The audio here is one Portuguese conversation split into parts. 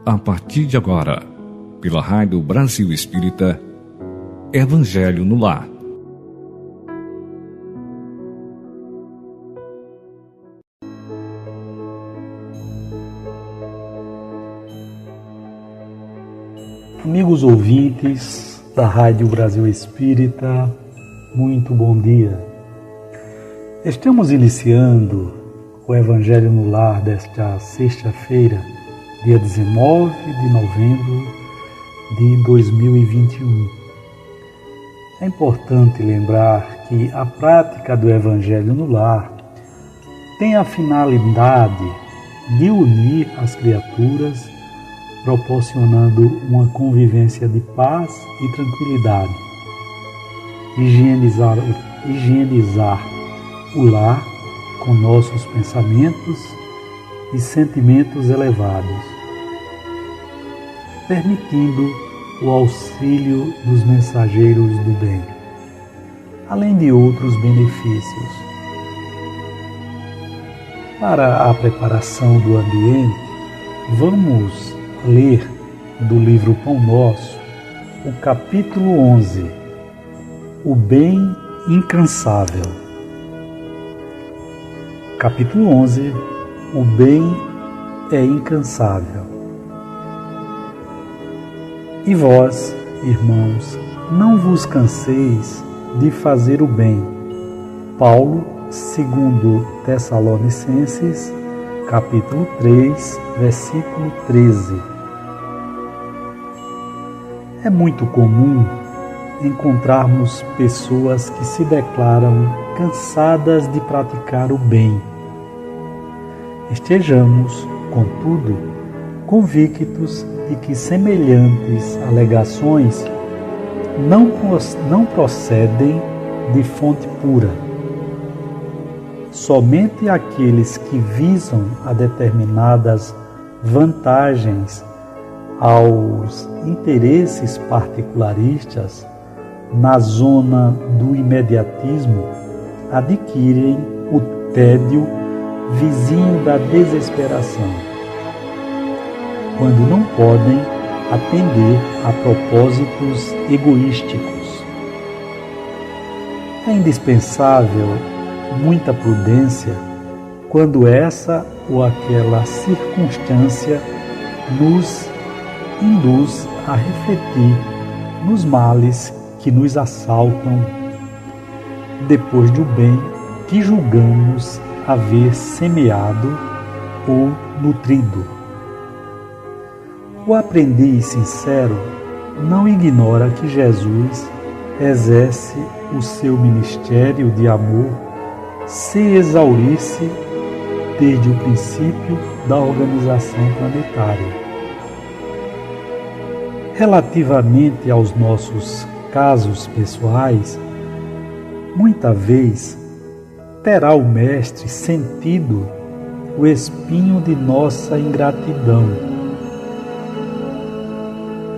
A partir de agora, pela Rádio Brasil Espírita, Evangelho no Lar. Amigos ouvintes da Rádio Brasil Espírita, muito bom dia. Estamos iniciando o Evangelho no Lar desta sexta-feira, dia 19 de novembro de 2021. É importante lembrar que a prática do Evangelho no Lar tem a finalidade de unir as criaturas, proporcionando uma convivência de paz e tranquilidade, higienizar o lar com nossos pensamentos e sentimentos elevados, permitindo o auxílio dos mensageiros do bem, além de outros benefícios. Para a preparação do ambiente, vamos ler do livro Pão Nosso, o capítulo 11, o bem incansável. Capítulo 11, o bem é incansável. E vós, irmãos, não vos canseis de fazer o bem. Paulo, segundo Tessalonicenses, capítulo 3, versículo 13. É muito comum encontrarmos pessoas que se declaram cansadas de praticar o bem. Estejamos, contudo, convictos de que semelhantes alegações não procedem de fonte pura. Somente aqueles que visam a determinadas vantagens aos interesses particularistas na zona do imediatismo adquirem o tédio vizinho da desesperação, quando não podem atender a propósitos egoísticos. É indispensável muita prudência quando essa ou aquela circunstância nos induz a refletir nos males que nos assaltam depois do bem que julgamos haver semeado ou nutrido. O aprendiz sincero não ignora que Jesus exerce o seu ministério de amor sem exaurir-se desde o princípio da organização planetária. Relativamente aos nossos casos pessoais, muita vez terá o Mestre sentido o espinho de nossa ingratidão,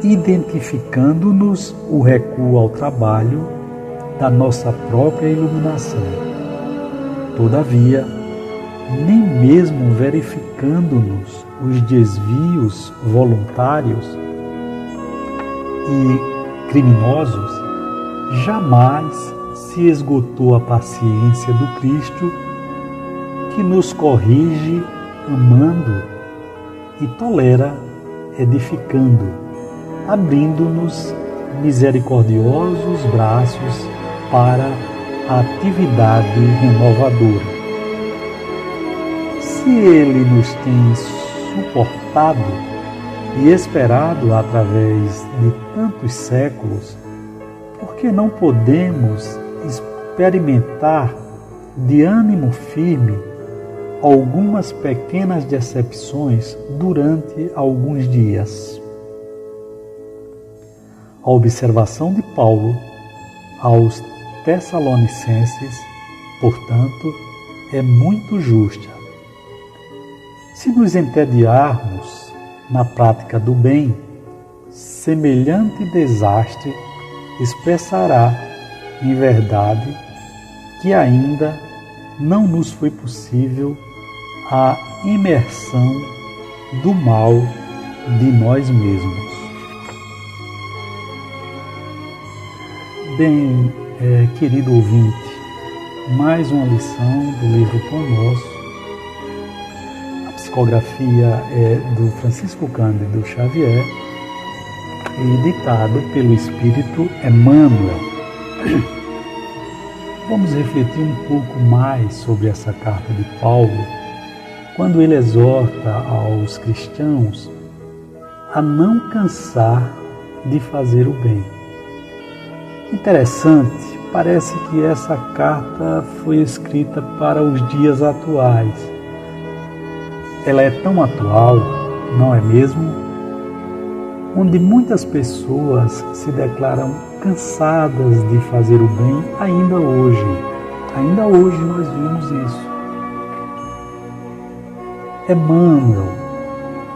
identificando-nos o recuo ao trabalho da nossa própria iluminação. Todavia, nem mesmo verificando-nos os desvios voluntários e criminosos, jamais se esgotou a paciência do Cristo, que nos corrige amando e tolera edificando, abrindo-nos misericordiosos braços para a atividade renovadora. Se Ele nos tem suportado e esperado através de tantos séculos, por que não podemos experimentar de ânimo firme algumas pequenas decepções durante alguns dias? A observação de Paulo aos Tessalonicenses, portanto, é muito justa. Se nos entediarmos na prática do bem, semelhante desastre expressará, em verdade, que ainda não nos foi possível a imersão do mal de nós mesmos. Bem, querido ouvinte, mais uma lição do livro Pão Nosso. A psicografia é do Francisco Cândido Xavier e ditado pelo Espírito Emmanuel. Vamos refletir um pouco mais sobre essa carta de Paulo, quando ele exorta aos cristãos a não cansar de fazer o bem. Interessante, parece que essa carta foi escrita para os dias atuais. Ela é tão atual, não é mesmo? Onde muitas pessoas se declaram cansadas de fazer o bem ainda hoje. Ainda hoje nós vimos isso. Emmanuel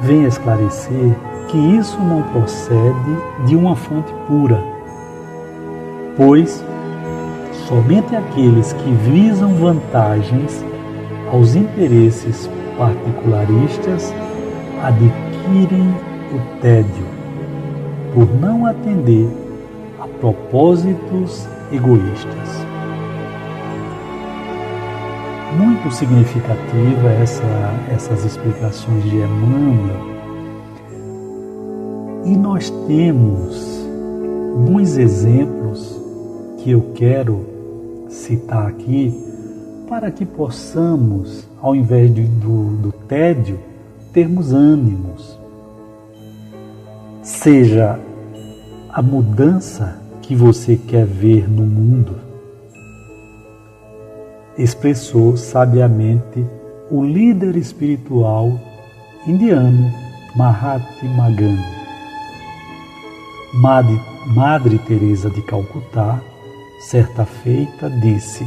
vem esclarecer que isso não procede de uma fonte pura, pois somente aqueles que visam vantagens aos interesses particularistas adquirem o tédio, por não atender a propósitos egoístas. Muito significativa essas explicações de Emmanuel, e nós temos alguns exemplos que eu quero citar aqui para que possamos, ao invés do tédio, termos ânimos. Seja a mudança que você quer ver no mundo, expressou sabiamente o líder espiritual indiano Mahatma Gandhi. Madre Teresa de Calcutá, certa feita, disse: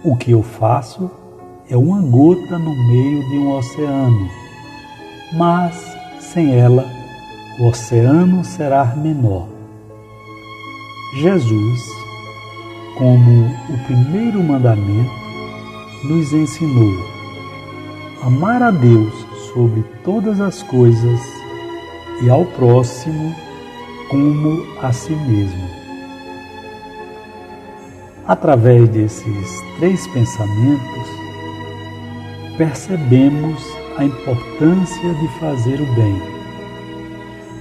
"O que eu faço é uma gota no meio de um oceano, mas sem ela o oceano será menor." Jesus, como o primeiro mandamento, nos ensinou a amar a Deus sobre todas as coisas e ao próximo como a si mesmo. Através desses 3 pensamentos, percebemos a importância de fazer o bem.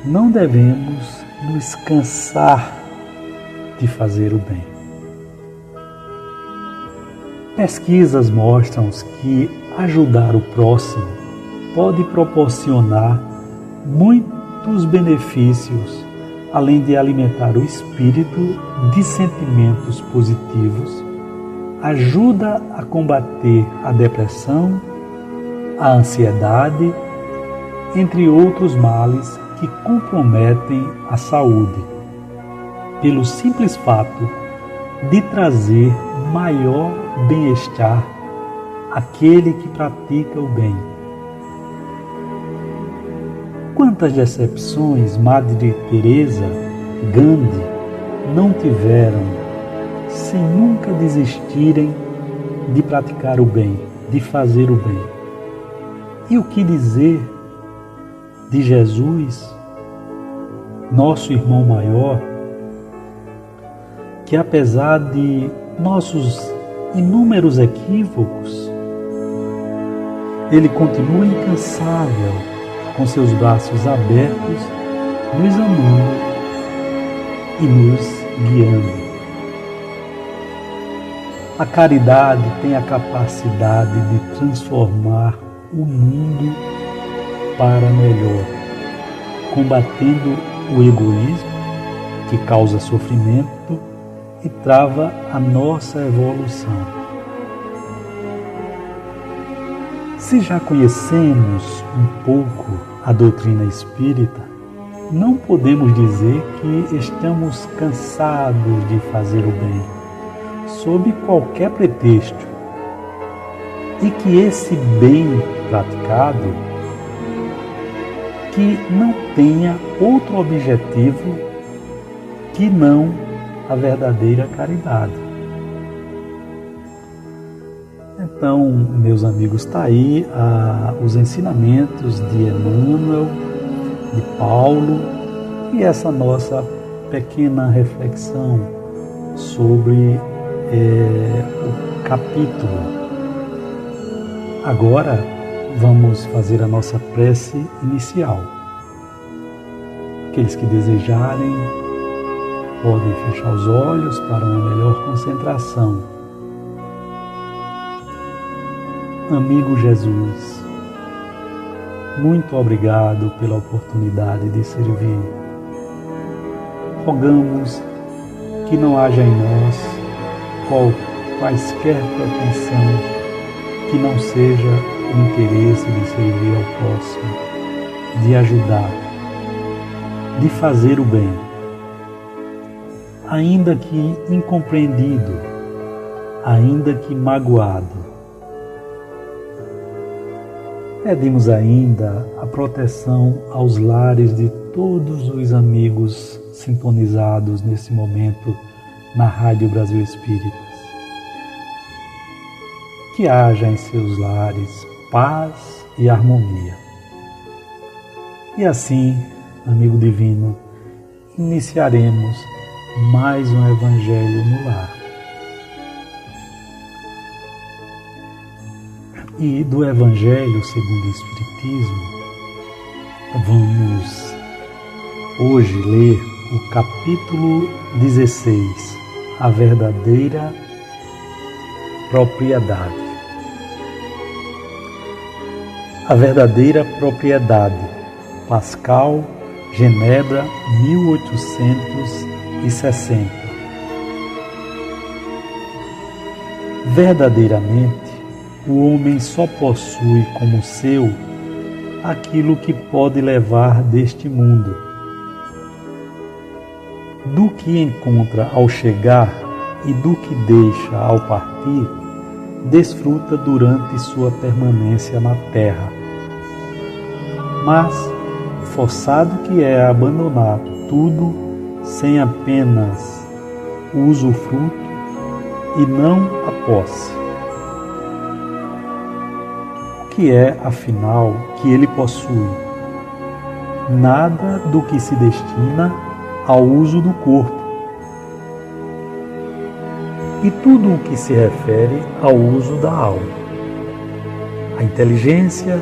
Não devemos nos cansar de fazer o bem. Pesquisas mostram que ajudar o próximo pode proporcionar muitos benefícios, além de alimentar o espírito de sentimentos positivos, ajuda a combater a depressão, a ansiedade, entre outros males que comprometem a saúde, pelo simples fato de trazer maior bem-estar àquele que pratica o bem. Quantas decepções Madre Teresa Gandhi não tiveram sem nunca desistirem de praticar o bem, de fazer o bem. E o que dizer de Jesus, nosso irmão maior, que apesar de nossos inúmeros equívocos, ele continua incansável, com seus braços abertos, nos amando e nos guiando. A caridade tem a capacidade de transformar o mundo para melhor, combatendo o egoísmo que causa sofrimento e trava a nossa evolução. Se já conhecemos um pouco a doutrina espírita, não podemos dizer que estamos cansados de fazer o bem, sob qualquer pretexto, e que esse bem praticado que não tenha outro objetivo que não a verdadeira caridade. Então, meus amigos, está aí os ensinamentos de Emmanuel de Paulo e essa nossa pequena reflexão sobre o capítulo. Agora vamos fazer a nossa prece inicial. Aqueles que desejarem podem fechar os olhos para uma melhor concentração. Amigo Jesus, muito obrigado pela oportunidade de servir. Rogamos que não haja em nós quaisquer pretensão que não seja o interesse de servir ao próximo, de ajudar, de fazer o bem, ainda que incompreendido, ainda que magoado. Pedimos ainda a proteção aos lares de todos os amigos sintonizados nesse momento na Rádio Brasil Espíritas. Que haja em seus lares paz e harmonia. E assim, amigo divino, iniciaremos mais um Evangelho no lar. E do Evangelho segundo o Espiritismo, vamos hoje ler o capítulo 16, a verdadeira propriedade. A verdadeira propriedade, Pascal, Genebra, 1860. Verdadeiramente, o homem só possui como seu aquilo que pode levar deste mundo. Do que encontra ao chegar e do que deixa ao partir, desfruta durante sua permanência na terra. Mas, forçado que é a abandonar tudo sem apenas o usufruto e não a posse. O que é, afinal, que ele possui? Nada do que se destina ao uso do corpo. E tudo o que se refere ao uso da alma. A inteligência,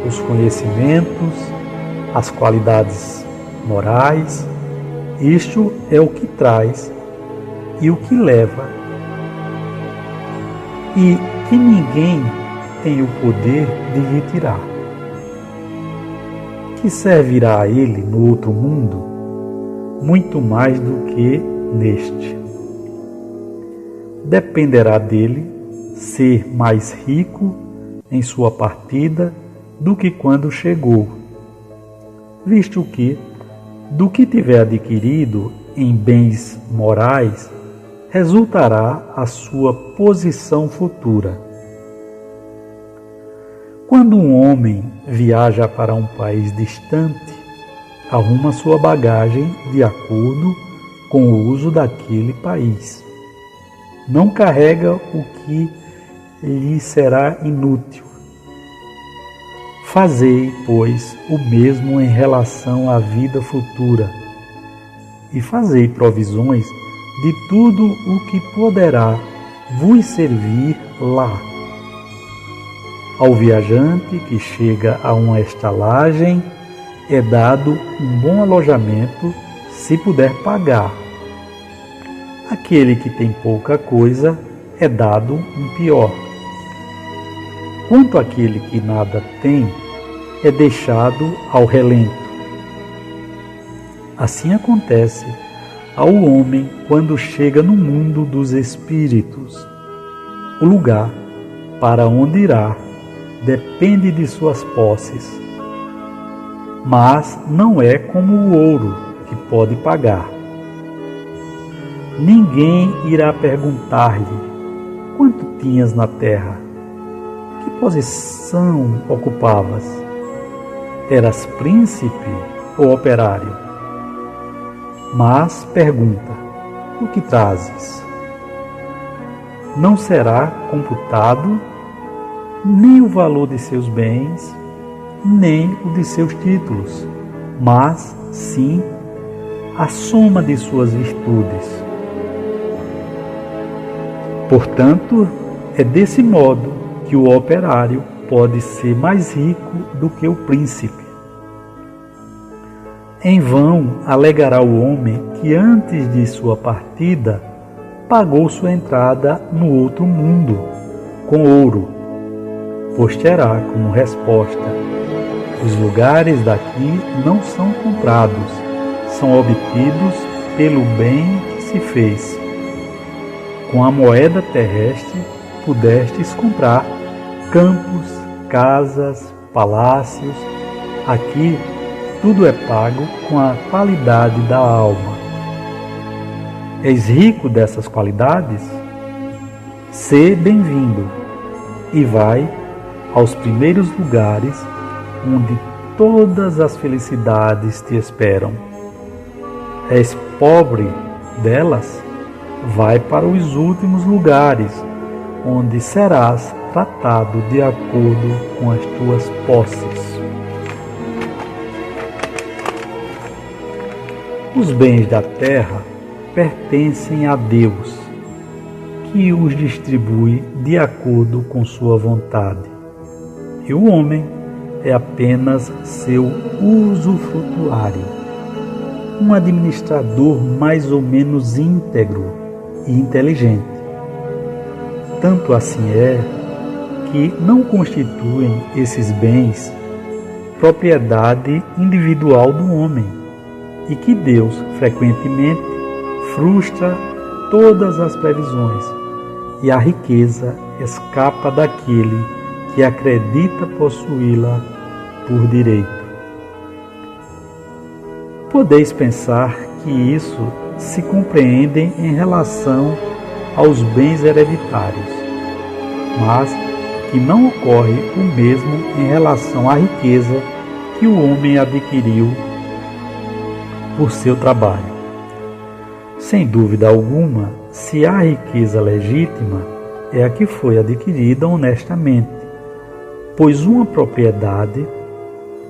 os conhecimentos, as qualidades morais, isto é o que traz e o que leva. E que ninguém tem o poder de lhe tirar. Que servirá a ele no outro mundo muito mais do que neste. Dependerá dele ser mais rico em sua partida do que quando chegou, visto que, do que tiver adquirido em bens morais, resultará a sua posição futura. Quando um homem viaja para um país distante, arruma sua bagagem de acordo com o uso daquele país. Não carrega o que lhe será inútil. Fazei, pois, o mesmo em relação à vida futura, e fazei provisões de tudo o que poderá vos servir lá. Ao viajante que chega a uma estalagem é dado um bom alojamento, se puder pagar. Aquele que tem pouca coisa é dado um pior. Quanto àquele que nada tem, é deixado ao relento. Assim acontece ao homem quando chega no mundo dos espíritos. O lugar para onde irá depende de suas posses, mas não é como o ouro que pode pagar. Ninguém irá perguntar-lhe quanto tinhas na terra, que posição ocupavas, eras príncipe ou operário? Mas pergunta, o que trazes? Não será computado nem o valor de seus bens, nem o de seus títulos, mas sim a soma de suas virtudes. Portanto, é desse modo que o operário pode ser mais rico do que o príncipe. Em vão alegará o homem que antes de sua partida pagou sua entrada no outro mundo com ouro, pois terá como resposta: os lugares daqui não são comprados, são obtidos pelo bem que se fez. Com a moeda terrestre pudestes comprar campos, casas, palácios. Aqui tudo é pago com a qualidade da alma. És rico dessas qualidades? Sê bem-vindo e vai aos primeiros lugares onde todas as felicidades te esperam. És pobre delas? Vai para os últimos lugares, onde serás tratado de acordo com as tuas posses. Os bens da terra pertencem a Deus, que os distribui de acordo com sua vontade, e o homem é apenas seu usufrutuário, um administrador mais ou menos íntegro e inteligente. Tanto assim é que não constituem esses bens propriedade individual do homem e que Deus frequentemente frustra todas as previsões e a riqueza escapa daquele que acredita possuí-la por direito. Podeis pensar que isso se compreende em relação aos bens hereditários, mas que não ocorre o mesmo em relação à riqueza que o homem adquiriu por seu trabalho. Sem dúvida alguma, se a riqueza legítima é a que foi adquirida honestamente, pois uma propriedade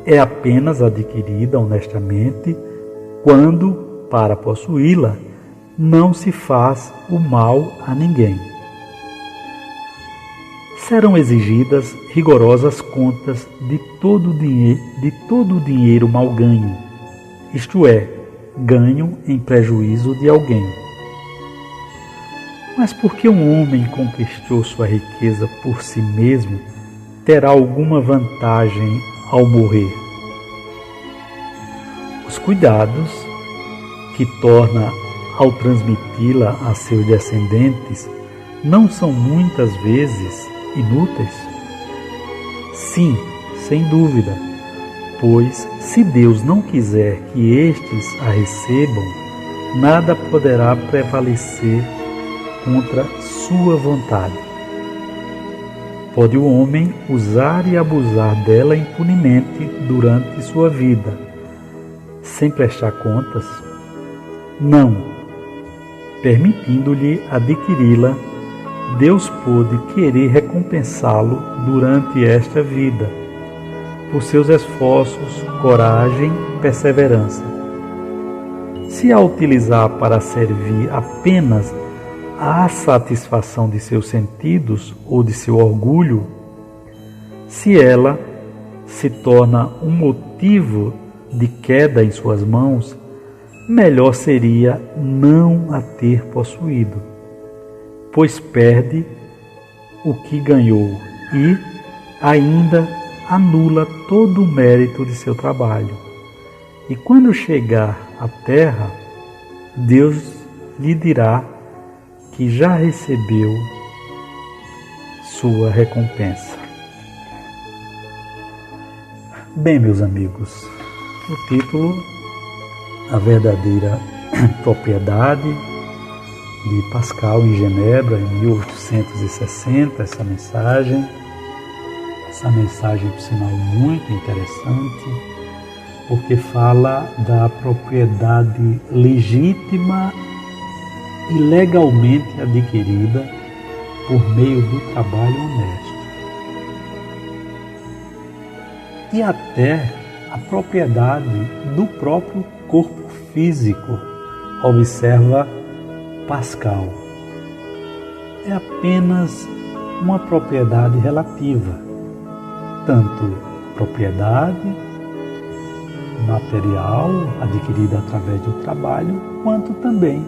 é apenas adquirida honestamente quando, para possuí-la, não se faz o mal a ninguém. Serão exigidas rigorosas contas de todo o dinheiro mal ganho, isto é, ganho em prejuízo de alguém. Mas por que um homem conquistou sua riqueza por si mesmo terá alguma vantagem ao morrer? Os cuidados que torna ao transmiti-la a seus descendentes não são muitas vezes inúteis? Sim, sem dúvida, pois se Deus não quiser que estes a recebam, nada poderá prevalecer contra sua vontade. Pode o homem usar e abusar dela impunemente durante sua vida, sem prestar contas? Não. Permitindo-lhe adquiri-la, Deus pôde querer recompensá-lo durante esta vida, por seus esforços, coragem e perseverança. Se a utilizar para servir apenas à satisfação de seus sentidos ou de seu orgulho, se ela se torna um motivo de queda em suas mãos, melhor seria não a ter possuído, pois perde o que ganhou e ainda anula todo o mérito de seu trabalho. E quando chegar à terra, Deus lhe dirá que já recebeu sua recompensa. Bem, meus amigos, o título A Verdadeira Propriedade, de Pascal em Genebra, em 1860, essa mensagem, por sinal, muito interessante, porque fala da propriedade legítima e legalmente adquirida por meio do trabalho honesto. E até a propriedade do próprio corpo físico, observa Pascal. É apenas uma propriedade relativa, tanto propriedade material adquirida através do trabalho, quanto também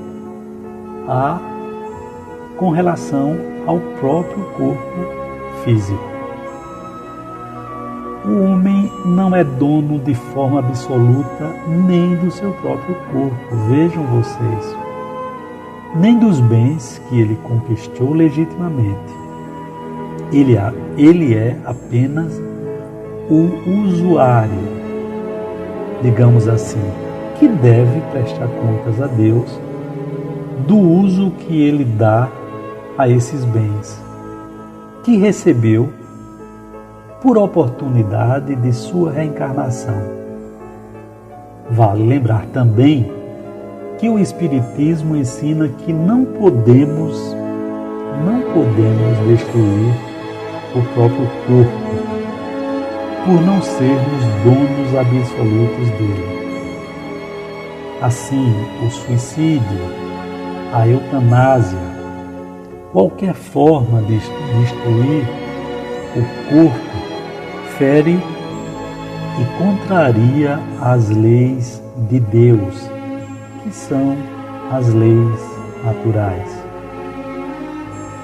com relação ao próprio corpo físico. O homem não é dono de forma absoluta nem do seu próprio corpo, vejam vocês, nem dos bens que ele conquistou legitimamente. Ele é apenas o usuário, digamos assim, que deve prestar contas a Deus do uso que ele dá a esses bens, que recebeu por oportunidade de sua reencarnação. Vale lembrar também que o Espiritismo ensina que não podemos destruir o próprio corpo por não sermos donos absolutos dele. Assim, o suicídio, a eutanásia, qualquer forma de destruir o corpo fere e contraria as leis de Deus, que são as leis naturais.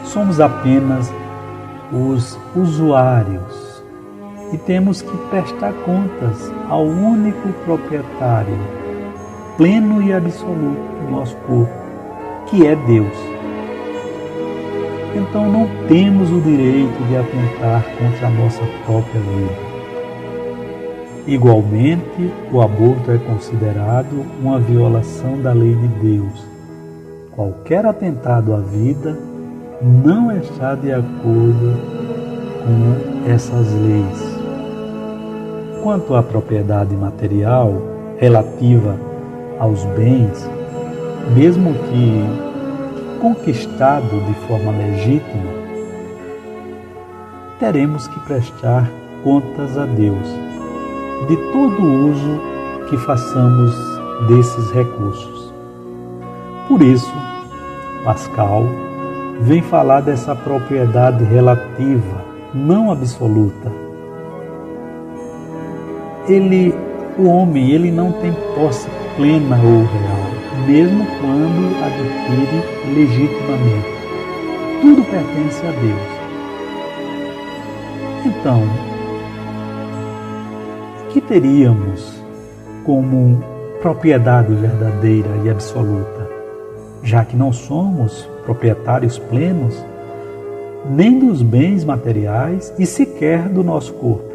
Somos apenas os usuários e temos que prestar contas ao único proprietário, pleno e absoluto do nosso corpo, que é Deus. Então não temos o direito de atentar contra a nossa própria vida. Igualmente, o aborto é considerado uma violação da lei de Deus. Qualquer atentado à vida não está de acordo com essas leis. Quanto à propriedade material relativa aos bens, mesmo que conquistado de forma legítima, teremos que prestar contas a Deus de todo o uso que façamos desses recursos. Por isso, Pascal vem falar dessa propriedade relativa, não absoluta. O homem não tem posse plena ou real, mesmo quando adquire legitimamente. Tudo pertence a Deus. Então, o que teríamos como propriedade verdadeira e absoluta, já que não somos proprietários plenos nem dos bens materiais e sequer do nosso corpo?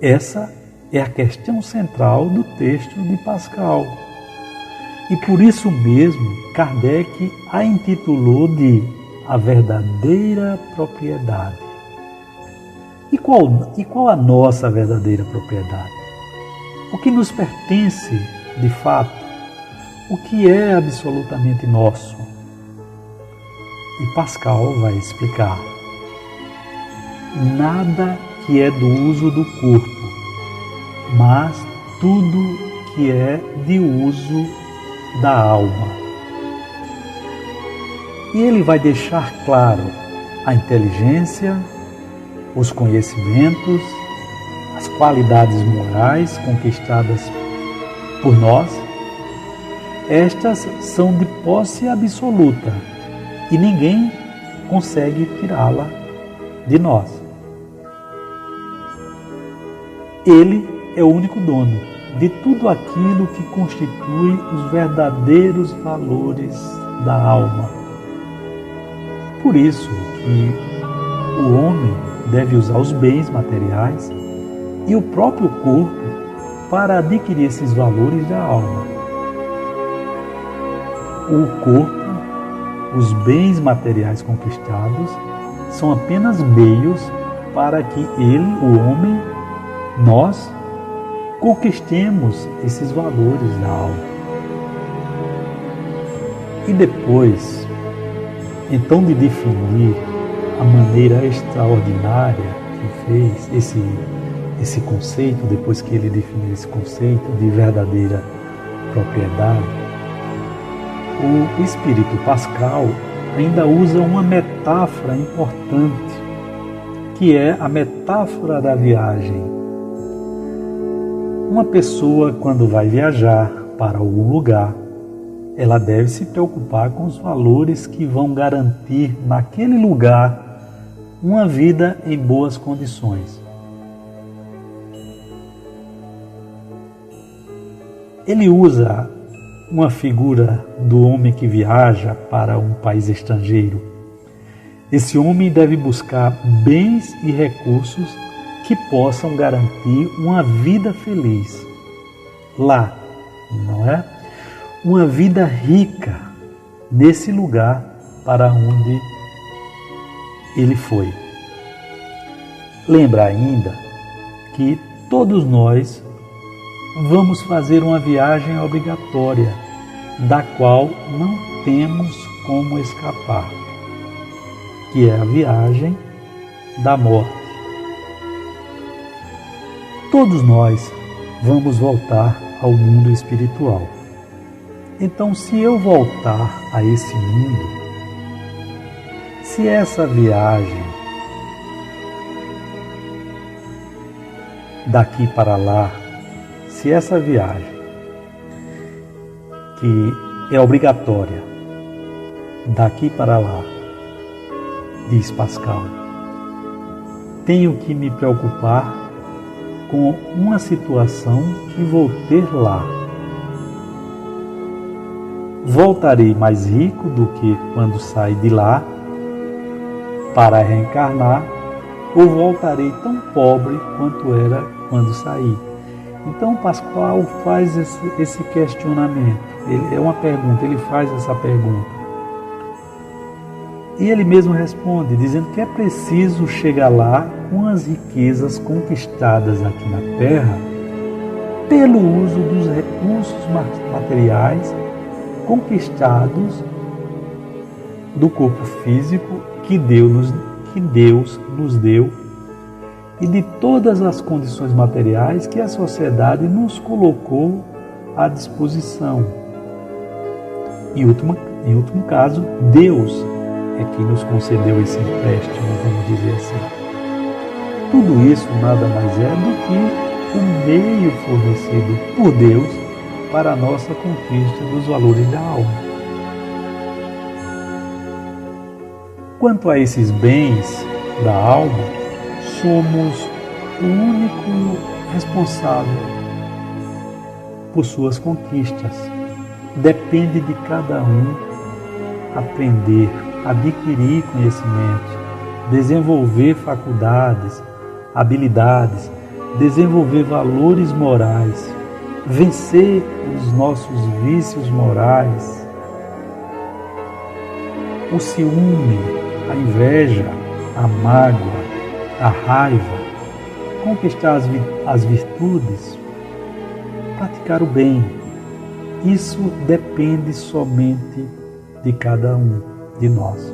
Essa é a questão central do texto de Pascal. E por isso mesmo, Kardec a intitulou de A Verdadeira Propriedade. E qual a nossa verdadeira propriedade? O que nos pertence de fato? O que é absolutamente nosso? E Pascal vai explicar. Nada que é do uso do corpo, mas tudo que é de uso da alma. E ele vai deixar claro a inteligência, os conhecimentos, as qualidades morais conquistadas por nós. Estas são de posse absoluta e ninguém consegue tirá-la de nós. Ele é o único dono de tudo aquilo que constitui os verdadeiros valores da alma. Por isso que o homem deve usar os bens materiais e o próprio corpo para adquirir esses valores da alma. O corpo, os bens materiais conquistados, são apenas meios para que ele, o homem, nós, conquistemos esses valores da alma. E depois, então, de definir a maneira extraordinária que fez esse conceito, depois que ele definiu esse conceito de verdadeira propriedade, o espírito Pascal ainda usa uma metáfora importante, que é a metáfora da viagem. Uma pessoa, quando vai viajar para algum lugar, ela deve se preocupar com os valores que vão garantir naquele lugar uma vida em boas condições. Ele usa uma figura do homem que viaja para um país estrangeiro. Esse homem deve buscar bens e recursos que possam garantir uma vida feliz lá, não é? Uma vida rica nesse lugar para onde ele foi. Lembra ainda que todos nós vamos fazer uma viagem obrigatória, da qual não temos como escapar, que é a viagem da morte. Todos nós vamos voltar ao mundo espiritual. Então, se eu voltar a esse mundo, se essa viagem daqui para lá, se essa viagem que é obrigatória daqui para lá, diz Pascal, tenho que me preocupar com uma situação que vou ter lá. Voltarei mais rico do que quando saí de lá para reencarnar, ou voltarei tão pobre quanto era quando saí? Então Pascal faz esse questionamento, é uma pergunta, ele faz essa pergunta. E ele mesmo responde, dizendo que é preciso chegar lá com as riquezas conquistadas aqui na Terra pelo uso dos recursos materiais conquistados do corpo físico que Deus nos deu e de todas as condições materiais que a sociedade nos colocou à disposição. Em último caso, Deus é que nos concedeu esse empréstimo, vamos dizer assim. Tudo isso nada mais é do que o meio fornecido por Deus para a nossa conquista dos valores da alma. Quanto a esses bens da alma, somos o único responsável por suas conquistas. Depende de cada um aprender, adquirir conhecimentos, desenvolver faculdades, habilidades, desenvolver valores morais, vencer os nossos vícios morais, o ciúme, a inveja, a mágoa, a raiva, conquistar as virtudes, praticar o bem. Isso depende somente de cada um de nós.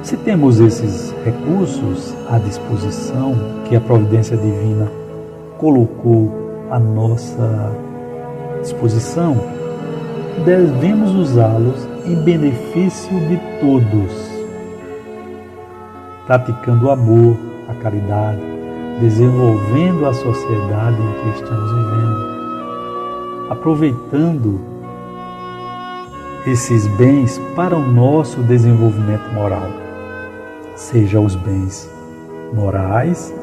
Se temos esses recursos à disposição que a providência divina colocou à nossa disposição, devemos usá-los em benefício de todos, praticando o amor, a caridade, desenvolvendo a sociedade em que estamos vivendo, aproveitando esses bens para o nosso desenvolvimento moral, seja os bens morais,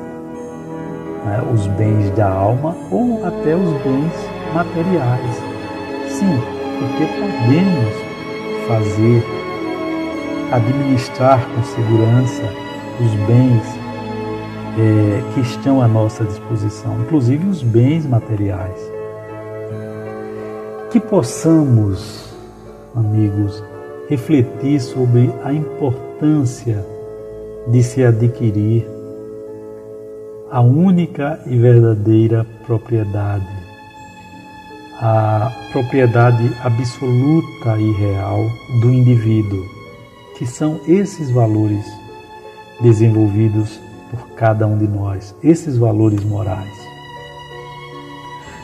os bens da alma ou até os bens materiais. Sim, porque podemos administrar com segurança os bens que estão à nossa disposição, inclusive os bens materiais. Que possamos, amigos, refletir sobre a importância de se adquirir a única e verdadeira propriedade, a propriedade absoluta e real do indivíduo, que são esses valores desenvolvidos por cada um de nós, esses valores morais.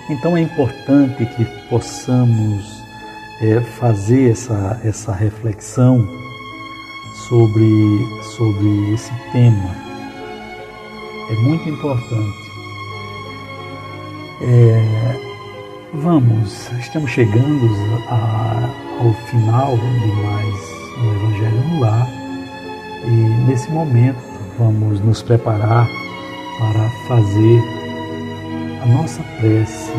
Então é importante que possamos fazer essa reflexão sobre esse tema. É muito importante. Estamos chegando ao final de mais um Evangelho no Lar, e nesse momento vamos nos preparar para fazer a nossa prece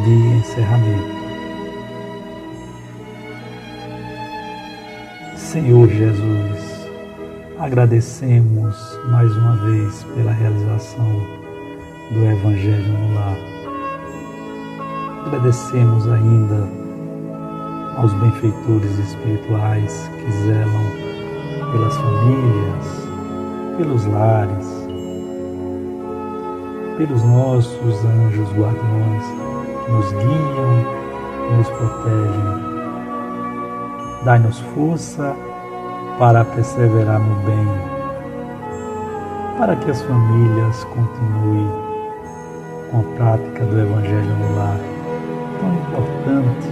de encerramento. Senhor Jesus, agradecemos mais uma vez pela realização do Evangelho no Lar. Agradecemos ainda aos benfeitores espirituais que zelam pelas famílias, pelos lares, pelos nossos anjos guardiões que nos guiam e nos protegem. Dai-nos força para perseverar no bem, para que as famílias continuem com a prática do Evangelho no Lar, tão importante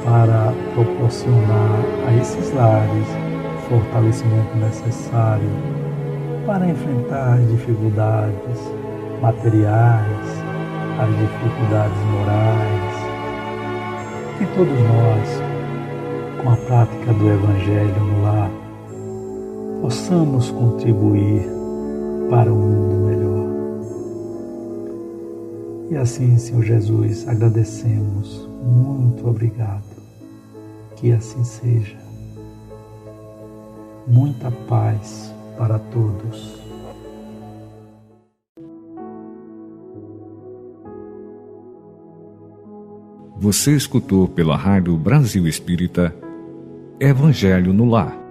para proporcionar a esses lares o fortalecimento necessário para enfrentar as dificuldades materiais, as dificuldades morais. Que todos nós, com a prática do Evangelho no Lar, possamos contribuir para um mundo melhor. E assim, Senhor Jesus, agradecemos. Muito obrigado. Que assim seja. Muita paz para todos. Você escutou pela Rádio Brasil Espírita Evangelho no Lar.